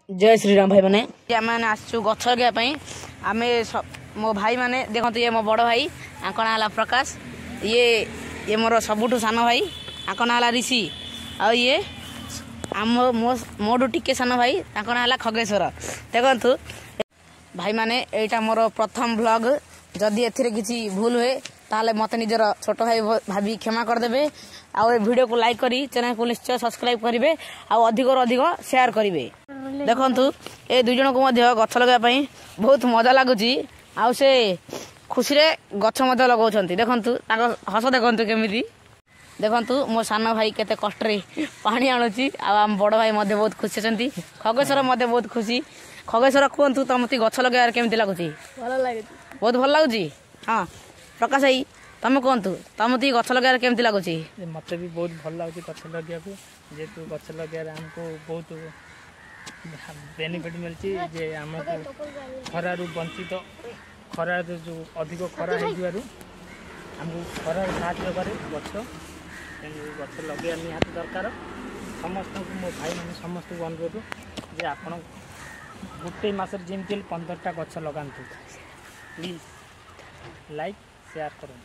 जय श्री राम भाई मैंने आम आसचु गछ लगे आम मो भाई मैंने देखते ये मो बड़ भाई आंक ना प्रकाश ये मोर सबुठू सान भाई आंक ना ऋषि आ ये आम मोठू टिके सान भाई तांक ना खगेश्वर देखु भाई मैंने यहाँ मोर प्रथम ब्लॉग जदि एथिरे किसी भूल हुए ताले मत निजर छोट भाई भाभी क्षमा करदे आउ वीडियो को लाइक करी चैनल को निश्चय सब्सक्राइब करेंगे अधिक अधिक शेयर करेंगे। देखु ए दुई जन को गछ लगाई बहुत मजा लगुच आउ से खुशी गछ लगा देखु हस देखु केमी देखु मो सान भाई केते कष्ट पानी आणुची आम बड़ भाई बहुत खुशी अच्छी खगेश्वर बहुत खुशी खगेश्वर कहतु तुम गछ लगे केमी लगुच बहुत भल लगुच। हाँ प्रकाश भाई तुम कहतु तुम गछ लगे केमी लगुच मत भी बहुत भल लगे गछ लगे जेहेतु गछ लगे आमको बहुत बेनिफिट मिलती जे आमको खरार वंचित खरा जो अधिक खरा आमको खरार साहय करे गछ गछ लगे निहाती दरकार समस्त मो भाई मैंने समस्त को अनुरोध जे आप गोटे मसर जमी 15टा गछ लगातु प्लीज लाइक शेयर करूँ।